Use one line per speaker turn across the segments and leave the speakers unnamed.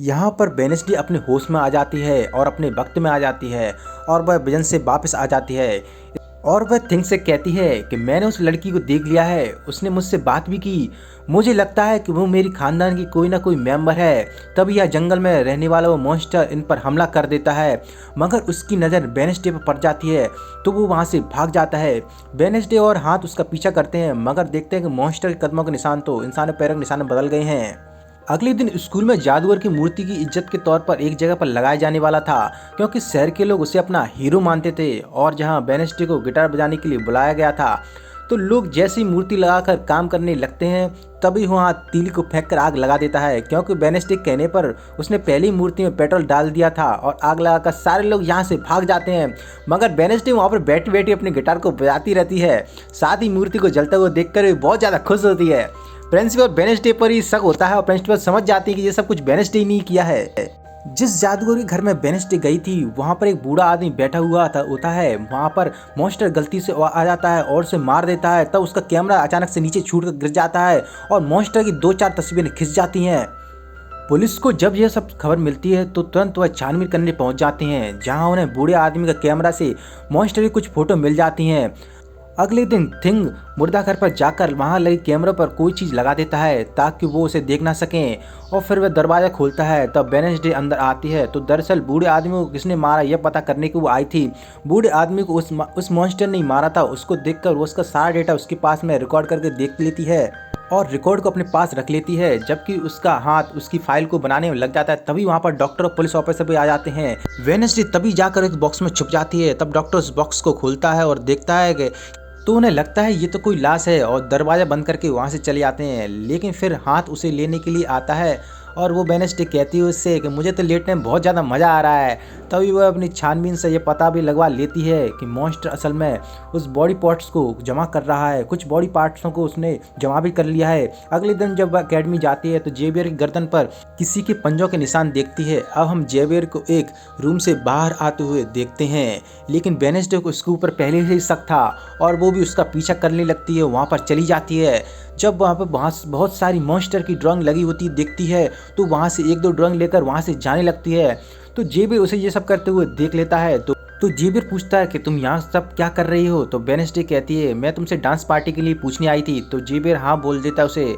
यहाँ पर वेडनेसडे अपने होश में आ जाती है और अपने वक्त में आ जाती है और वह विजन से वापस आ जाती है और वह थिंग से कहती है कि मैंने उस लड़की को देख लिया है, उसने मुझसे बात भी की। मुझे लगता है कि वो मेरी खानदान की कोई ना कोई मेंबर है। तभी यह जंगल में रहने वाला वो मॉन्स्टर इन पर हमला कर देता है, मगर उसकी नज़र वेडनेसडे पर पड़ जाती है तो वो वहाँ से भाग जाता है। वेडनेसडे और हाथ उसका पीछा करते हैं, मगर देखते हैं कि मॉन्स्टर के कदमों के निशान तो इंसानों पैरों के निशान बदल गए हैं। अगले दिन स्कूल में जादूगर की मूर्ति की इज्जत के तौर पर एक जगह पर लगाया जाने वाला था, क्योंकि शहर के लोग उसे अपना हीरो मानते थे। और जहां वेडनेसडे को गिटार बजाने के लिए बुलाया गया था, तो लोग जैसी मूर्ति लगाकर काम करने लगते हैं तभी वहाँ तीली को फेंक कर आग लगा देता है, क्योंकि वेडनेसडे के कहने पर उसने पहली मूर्ति में पेट्रोल डाल दिया था और आग लगाकर सारे लोग यहाँ से भाग जाते हैं। मगर वेडनेसडे वहाँ पर बैठी बैठी अपने गिटार को बजाती रहती है, साथ ही मूर्ति को जलता हुआ देखकर भी बहुत ज़्यादा खुश होती है। प्रिंसिपल वेडनेसडे पर ही शक होता है और प्रिंसिपल समझ जाती है कि ये सब कुछ वेडनेसडे ने किया है। जिस जादूगर के घर में वेडनेसडे गई थी वहाँ पर एक बूढ़ा आदमी बैठा हुआ होता है। वहाँ पर मॉन्स्टर गलती से आ जाता है और उसे मार देता है, तब उसका कैमरा अचानक से नीचे छूट कर गिर जाता है और मॉन्स्टर की 2-4 तस्वीरें खिंच जाती हैं। पुलिस को जब यह सब खबर मिलती है तो तुरंत वह छानबीन करने पहुंच जाते हैं, जहां उन्हें बूढ़े आदमी का कैमरा से मॉन्स्टर की कुछ फोटो मिल जाती हैं। अगले दिन थिंग मुर्दा घर पर जाकर वहां लगे कैमरे पर कोई चीज़ लगा देता है ताकि वो उसे देख ना सकें, और फिर वह दरवाज़ा खोलता है। तब वेडनेसडे अंदर आती है तो दरअसल बूढ़े आदमी को किसने मारा यह पता करने के वो आई थी। बूढ़े आदमी को उस मॉन्स्टर ने मारा था। उसको देखकर वो उसका सारा डेटा उसके पास में रिकॉर्ड करके देख लेती है और रिकॉर्ड को अपने पास रख लेती है, जबकि उसका हाथ उसकी फाइल को बनाने में लग जाता है। तभी वहाँ पर डॉक्टर और पुलिस ऑफिसर भी आ जाते हैं। वेडनेसडे तभी जाकर एक बॉक्स में छुप जाती है। तब डॉक्टर उस बॉक्स को खोलता है और देखता है कि तो उन्हें लगता है ये तो कोई लाश है और दरवाज़ा बंद करके वहाँ से चले आते हैं। लेकिन फिर हाथ उसे लेने के लिए आता है और वो वेडनेसडे कहती है उससे कि मुझे तो लेटने में बहुत ज़्यादा मज़ा आ रहा है। तभी वह अपनी छानबीन से ये पता भी लगवा लेती है कि मॉन्स्टर असल में उस बॉडी पार्ट्स को जमा कर रहा है। कुछ बॉडी पार्ट्सों को उसने जमा भी कर लिया है। अगले दिन जब वह अकेडमी जाती है तो जेवियर की गर्दन पर किसी के पंजों के निशान देखती है। अब हम जेवियर को एक रूम से बाहर आते हुए देखते हैं, लेकिन वेडनेसडे को उसके ऊपर पहले से ही शक था और वो भी उसका पीछा करने लगती है, वहाँ पर चली जाती है। जब वहाँ पर बहुत सारी मॉन्स्टर की ड्राइंग लगी होती देखती है तो वहाँ से 1-2 ड्राइंग लेकर वहाँ से जाने लगती है। तो जेवियर उसे ये सब करते हुए देख लेता है। तो जेवियर पूछता है कि तुम यहाँ सब क्या कर रही हो। तो वेडनेसडे कहती है मैं तुमसे डांस पार्टी के लिए पूछने आई थी। तो जेवियर हाँ बोल देता है उसे।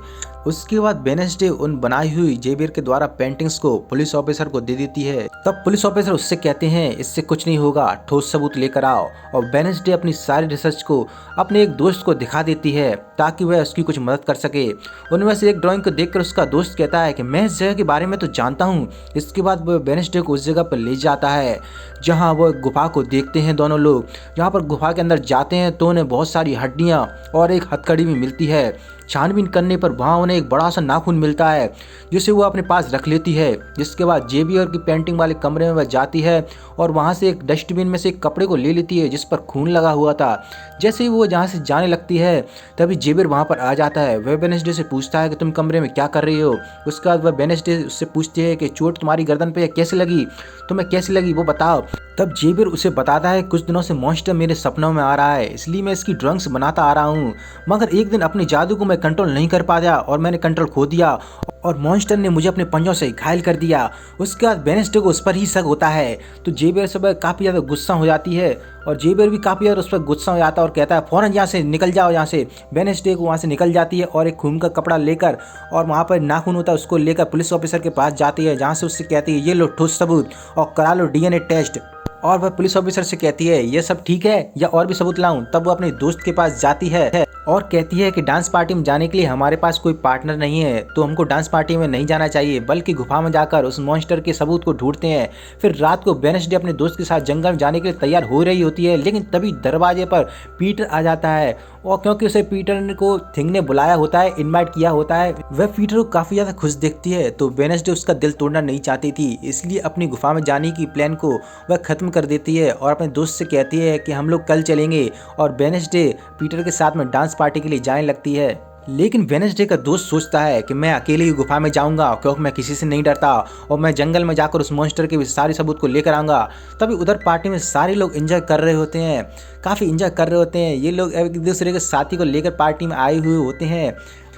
उसके बाद वेडनेसडे उन बनाई हुई जेवियर के द्वारा पेंटिंग्स को पुलिस ऑफिसर को दे देती है। तब पुलिस ऑफिसर उससे कहते हैं इससे कुछ नहीं होगा, ठोस सबूत लेकर आओ। और वेडनेसडे अपनी सारी रिसर्च को अपने एक दोस्त को दिखा देती है ताकि वह उसकी कुछ मदद कर सके। उनमें से एक ड्राइंग को देखकर उसका दोस्त कहता है कि मैं इस जगह के बारे में तो जानता हूँ। इसके बाद वह वेडनेसडे को उस जगह पर ले जाता है जहाँ वो गुफा को देखते हैं दोनों लोग। जहाँ पर गुफा के अंदर जाते हैं तो उन्हें बहुत सारी हड्डियाँ और एक हथकड़ी भी मिलती है। छानबीन करने पर वहाँ उन्हें एक बड़ा सा नाखून मिलता है जिसे वो अपने पास रख लेती है। जिसके बाद जेवियर की पेंटिंग वाले कमरे में वह जाती है और वहाँ से एक डस्टबिन में से एक कपड़े को ले लेती है जिस पर खून लगा हुआ था। जैसे ही वो जहाँ से जाने लगती है तभी जेवियर वहाँ पर आ जाता है। वह वेडनेसडे से पूछता है कि तुम कमरे में क्या कर रही हो। उसके बाद वह वेडनेसडे उससे पूछती है कि चोट तुम्हारी गर्दन पे कैसे लगी, तुम्हें कैसे लगी वो बताओ। तब जेवियर उसे बताता है कुछ दिनों से मॉन्स्टर मेरे सपनों में आ रहा है, इसलिए मैं इसकी ड्राइंग्स बनाता आ रहा हूँ। मगर एक दिन अपने जादू को मैं कंट्रोल नहीं कर पाया और मैंने कंट्रोल खो दिया और मॉन्स्टर ने मुझे अपने पंजों से घायल कर दिया। उसके बाद वेडनेसडे को उस पर ही शक होता है। तो जेवियर सब काफ़ी ज़्यादा गुस्सा हो जाती है और जेवियर भी काफ़ी ज़्यादा उस पर गुस्सा हो जाता है और कहता है फ़ौरन यहाँ से निकल जाओ यहाँ से। वेडनेसडे को वहाँ से निकल जाती है और एक खून का कपड़ा लेकर और वहाँ पर नाखून होता है उसको लेकर पुलिस ऑफिसर के पास जाती है, जहाँ से उससे कहती है ये लो ठोस सबूत और करा लो DNA टेस्ट। और वह पुलिस ऑफिसर से कहती है ये सब ठीक है या और भी सबूत लाऊं। तब वो अपने दोस्त के पास जाती है और कहती है कि डांस पार्टी में जाने के लिए हमारे पास कोई पार्टनर नहीं है, तो हमको डांस पार्टी में नहीं जाना चाहिए बल्कि गुफा में जाकर उस मॉन्स्टर के सबूत को ढूंढते हैं। फिर रात को वेडनेसडे अपने दोस्त के साथ जंगल में जाने के लिए तैयार हो रही होती है, लेकिन तभी दरवाजे पर पीटर आ जाता है और क्योंकि उसे पीटर को थिंग ने बुलाया होता है, इनवाइट किया होता है, वह पीटर को काफ़ी ज़्यादा खुश देखती है। तो वेडनेसडे उसका दिल तोड़ना नहीं चाहती थी, इसलिए अपनी गुफा में जाने की प्लान को वह ख़त्म कर देती है और अपने दोस्त से कहती है कि हम लोग कल चलेंगे। और वेडनेसडे पीटर के साथ में डांस पार्टी के लिए जाने लगती है। लेकिन वेडनेसडे का दोस्त सोचता है कि मैं अकेले ही गुफा में जाऊंगा क्योंकि मैं किसी से नहीं डरता और मैं जंगल में जाकर उस मॉन्स्टर के भी सारे सबूत को लेकर आऊंगा। तभी उधर पार्टी में सारे लोग एंजॉय कर रहे होते हैं, काफ़ी एंजॉय कर रहे होते हैं। ये लोग एक दूसरे के साथी को लेकर पार्टी में आए हुए होते हैं।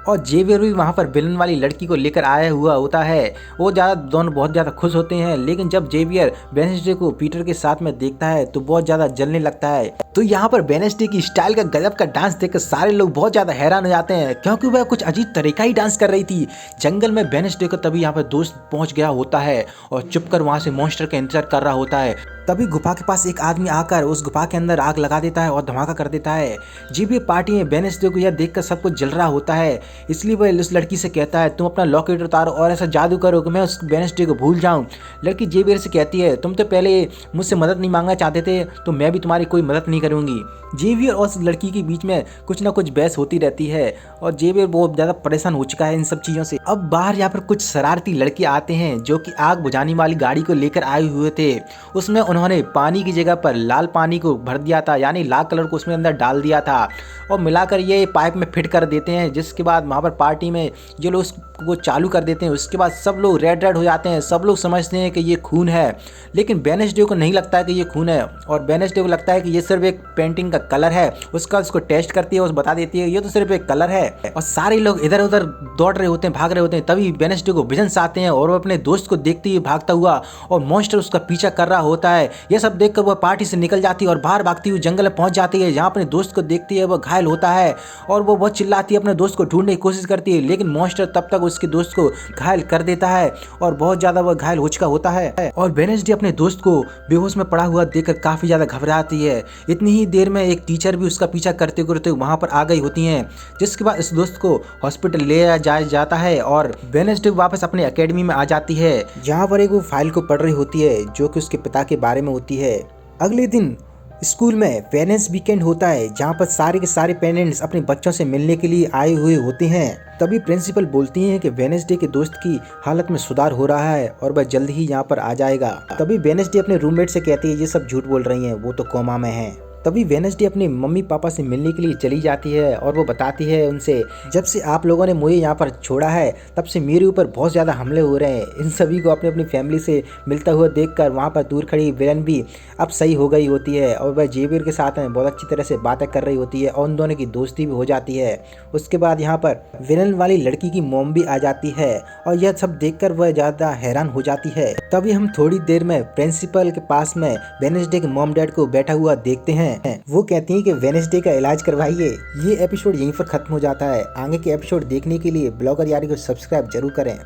और जेवियर भी वहाँ पर विलन वाली लड़की को लेकर आया हुआ होता है। वो दोनों बहुत ज़्यादा खुश होते हैं, लेकिन जब जेवियर वेडनेसडे को पीटर के साथ में देखता है तो बहुत ज़्यादा जलने लगता है। तो यहाँ पर वेडनेसडे की स्टाइल का गजब का डांस देखकर सारे लोग बहुत ज़्यादा हैरान हो जाते हैं, क्योंकि वह कुछ अजीब तरीका ही डांस कर रही थी जंगल में। वेडनेसडे को तभी यहाँ पर दोस्त पहुँच गया होता है और चुप कर वहाँ से मॉन्स्टर का इंतजार कर रहा होता है। तभी गुफा के पास एक आदमी आकर उस गुफा के अंदर आग लगा देता है और धमाका कर देता है। जेवियर पार्टी में वेडनेसडे को यह देखकर सब कुछ जल रहा होता है, इसलिए वह उस लड़की से कहता है तुम अपना लॉकेट उतारो और ऐसा जादू करो कि मैं उस वेडनेसडे को भूल जाऊं। लड़की जेवियर से कहती है तुम तो पहले मुझसे मदद नहीं मांगना चाहते थे, तो मैं भी तुम्हारी कोई मदद नहीं करूंगी। जेवियर और उस लड़की के बीच में कुछ ना कुछ बहस होती रहती है और जेवियर बहुत ज़्यादा परेशान हो चुका है इन सब चीज़ों से। अब बाहर यहाँ पर कुछ शरारती लड़के आते हैं जो कि आग बुझाने वाली गाड़ी को लेकर आए हुए थे। उसमें उन्होंने पानी की जगह पर लाल पानी को भर दिया था, यानी लाल कलर को उसमें अंदर डाल दिया था और मिलाकर ये पाइप में फिट कर देते हैं, जिसके बाद वहाँ पर पार्टी में ये लोग उसको चालू कर देते हैं। उसके बाद सब लोग रेड रेड हो जाते हैं, सब लोग समझते हैं कि ये खून है, लेकिन वेडनेसडे को नहीं लगता है कि ये खून है और वेडनेसडे को लगता है कि ये सिर्फ एक पेंटिंग का कलर है। उसको टेस्ट करती है, उस बता देती है ये तो सिर्फ एक कलर है और सारे लोग इधर उधर दौड़ रहे होते हैं, भाग रहे होते हैं। तभी वेडनेसडे को विजन्स आते हैं और वो अपने दोस्त को देखते ही भागता हुआ और मॉन्स्टर उसका पीछा कर रहा होता है। ये सब देखकर वह पार्टी से निकल जाती है और बाहर भागती हुई जंगल में पहुंच जाती है, जहाँ अपने दोस्त को देखती है वह घायल होता है और वो बहुत चिल्लाती है, अपने दोस्त को ढूंढने की कोशिश करती है, लेकिन मॉन्स्टर तब तक उसके दोस्त को घायल कर देता है और बहुत ज्यादा वह घायल हो चुका होता है। और वेडनेसडे अपने दोस्त को बेहोश में पड़ा हुआ देखकर काफी ज्यादा घबराती है। इतनी ही देर में एक टीचर भी उसका पीछा करते करते वहां पर आ गई होती हैं, जिसके बाद इस दोस्त को हॉस्पिटल ले जाया जाता है और वेडनेसडे वापस अपने एकेडमी में आ जाती है, जहाँ पर एक वो फाइल को पढ़ रही होती है जो कि उसके पिता के बारे में होती है। अगले दिन स्कूल में पेरेंट्स वीकेंड होता है, जहाँ पर सारे के सारे पेरेंट्स अपने बच्चों से मिलने के लिए आए हुए होते हैं। तभी प्रिंसिपल बोलती हैं कि वेडनेसडे के दोस्त की हालत में सुधार हो रहा है और वह जल्द ही यहाँ पर आ जाएगा। तभी वेडनेसडे अपने रूममेट से कहती है ये सब झूठ बोल रही हैं, वो तो कोमा में हैं। तभी वेडनेसडे अपने मम्मी पापा से मिलने के लिए चली जाती है और वो बताती है उनसे जब से आप लोगों ने मुझे यहाँ पर छोड़ा है तब से मेरे ऊपर बहुत ज़्यादा हमले हो रहे हैं। इन सभी को अपनी अपनी फैमिली से मिलता हुआ देखकर वहाँ पर दूर खड़ी विलन भी अब सही हो गई होती है और वह जेवियर के साथ में बहुत अच्छी तरह से बातें कर रही होती है और उन दोनों की दोस्ती भी हो जाती है। उसके बाद यहाँ पर विलन वाली लड़की की मॉम भी आ जाती है और यह सब देखकर वह ज़्यादा हैरान हो जाती है। तभी हम थोड़ी देर में प्रिंसिपल के पास में वेडनेसडे के मॉम डैड को बैठा हुआ देखते हैं। वो कहती हैं कि वेडनेसडे का इलाज करवाइए। ये एपिसोड यहीं पर खत्म हो जाता है। आगे के एपिसोड देखने के लिए ब्लॉगर यारी को सब्सक्राइब जरूर करें।